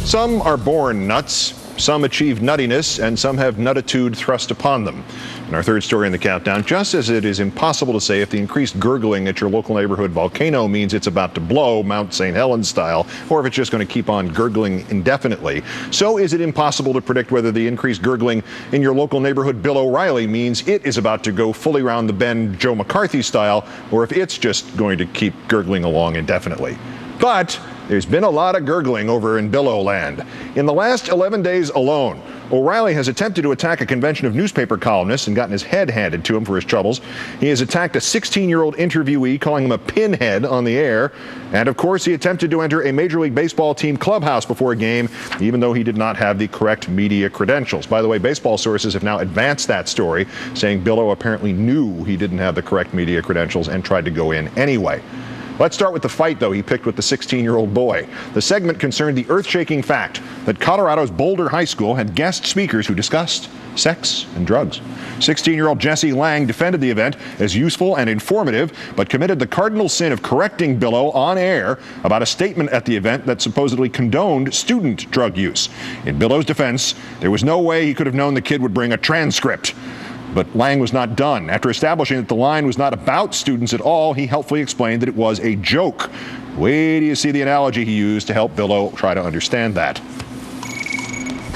Some are born nuts, some achieve nuttiness, and some have nuttitude thrust upon them. In our third story in the countdown, just as it is impossible to say if the increased gurgling at your local neighborhood volcano means it's about to blow Mount St. Helens style, or if it's just going to keep on gurgling indefinitely, so is it impossible to predict whether the increased gurgling in your local neighborhood Bill O'Reilly means it is about to go fully round the bend Joe McCarthy style, or if it's just going to keep gurgling along indefinitely. But there's been a lot of gurgling over in Billow land. In the last 11 days alone, O'Reilly has attempted to attack a convention of newspaper columnists and gotten his head handed to him for his troubles. He has attacked a 16-year-old interviewee, calling him a pinhead on the air. And of course, he attempted to enter a Major League Baseball team clubhouse before a game, even though he did not have the correct media credentials. By the way, baseball sources have now advanced that story, saying Billow apparently knew he didn't have the correct media credentials and tried to go in anyway. Let's start with the fight, though, he picked with the 16-year-old boy. The segment concerned the earth-shaking fact that Colorado's Boulder High School had guest speakers who discussed sex and drugs. 16-year-old Jesse Lang defended the event as useful and informative, but committed the cardinal sin of correcting Billow on air about a statement at the event that supposedly condoned student drug use. In Billow's defense, there was no way he could have known the kid would bring a transcript. But Lang was not done. After establishing that the line was not about students at all, he helpfully explained that it was a joke. Wait till you see the analogy he used to help Billow try to understand that.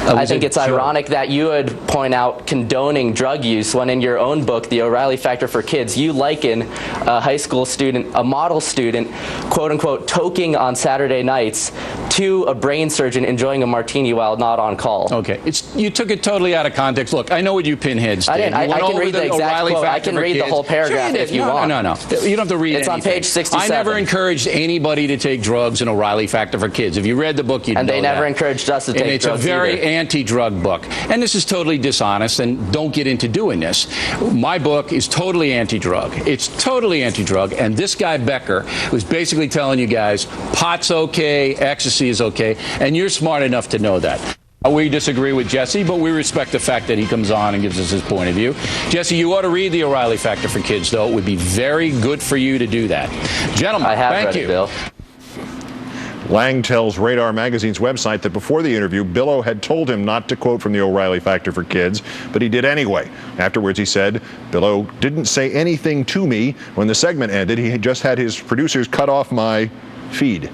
I think it's ironic that you would point out condoning drug use when in your own book, The O'Reilly Factor for Kids, you liken a high school student, a model student, quote unquote, toking on Saturday nights to a brain surgeon enjoying a martini while not on call. Okay, you took it totally out of context. Look, I know what you pinheads did. I didn't. I can read the exact quote. I can read the whole paragraph if you want. No. You don't have to read it. It's on page 67. I never encouraged anybody to take drugs in O'Reilly Factor for Kids. If you read the book, you'd know that. And they never encouraged us to take drugs either. It's a very either. anti-drug book. And this is totally dishonest, and don't get into doing this. My book is totally anti-drug. It's totally anti-drug, and this guy Becker was basically telling you guys pot's okay, ecstasy is okay, and you're smart enough to know that. We disagree with Jesse, but we respect the fact that he comes on and gives us his point of view. Jesse, you ought to read The O'Reilly Factor for Kids, though. It would be very good for you to do that. Gentlemen, I have thank read you. It, Bill. Lang tells Radar Magazine's website that before the interview, Billow had told him not to quote from the O'Reilly Factor for Kids, but he did anyway. Afterwards, he said, Billow didn't say anything to me when the segment ended. He had just had his producers cut off my feed.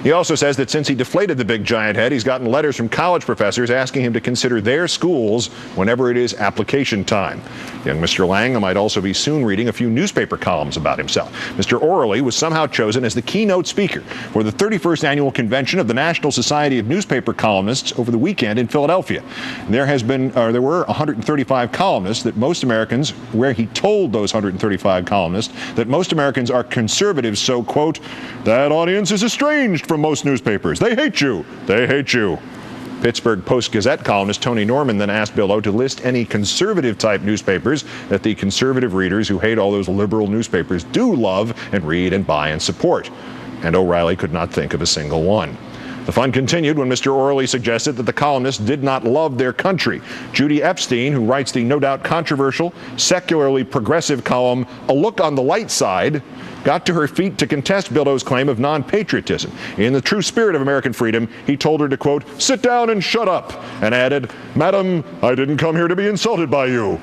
He also says that since he deflated the big giant head, he's gotten letters from college professors asking him to consider their schools whenever it is application time. Young Mr. Lang might also be soon reading a few newspaper columns about himself. Mr. O'Reilly was somehow chosen as the keynote speaker for the 31st annual convention of the National Society of Newspaper Columnists over the weekend in Philadelphia. There were 135 columnists that most Americans, where he told those 135 columnists that most Americans are conservatives, so, quote, that audience is estranged from most newspapers. They hate you. They hate you. Pittsburgh Post-Gazette columnist Tony Norman then asked Billow to list any conservative-type newspapers that the conservative readers who hate all those liberal newspapers do love and read and buy and support. And O'Reilly could not think of a single one. The fun continued when Mr. O'Reilly suggested that the columnists did not love their country. Judy Epstein, who writes the no doubt controversial, secularly progressive column A Look on the Light Side, got to her feet to contest Billow's claim of non-patriotism. In the true spirit of American freedom, he told her to, quote, sit down and shut up, and added, Madam, I didn't come here to be insulted by you.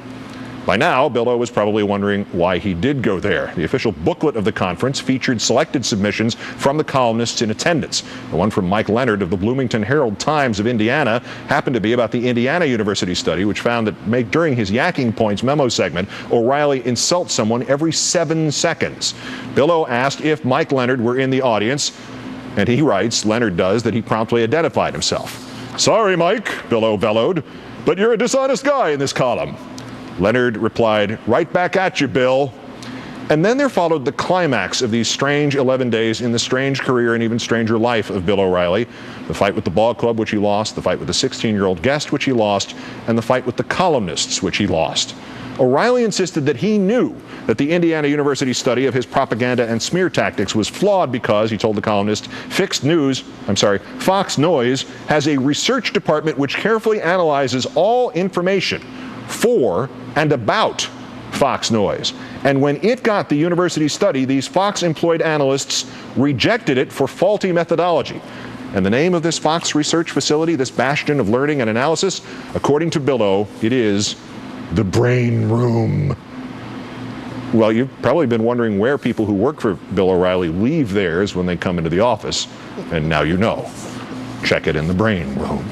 By now, Billow was probably wondering why he did go there. The official booklet of the conference featured selected submissions from the columnists in attendance. The one from Mike Leonard of the Bloomington Herald-Times of Indiana happened to be about the Indiana University study, which found that during his Yakking Points memo segment, O'Reilly insults someone every 7 seconds. Billow asked if Mike Leonard were in the audience, and he writes, Leonard does, that he promptly identified himself. Sorry, Mike, Billow bellowed, but you're a dishonest guy in this column. Leonard replied, right back at you, Bill. And then there followed the climax of these strange 11 days in the strange career and even stranger life of Bill O'Reilly. The fight with the ball club, which he lost, the fight with the 16-year-old guest, which he lost, and the fight with the columnists, which he lost. O'Reilly insisted that he knew that the Indiana University study of his propaganda and smear tactics was flawed because, he told the columnist, Fox Noise has a research department which carefully analyzes all information for and about Fox Noise. And when it got the university study, these Fox-employed analysts rejected it for faulty methodology. And the name of this Fox research facility, this bastion of learning and analysis, according to Billow, it is the Brain Room. Well, you've probably been wondering where people who work for Bill O'Reilly leave theirs when they come into the office, and now you know. Check it in the Brain Room.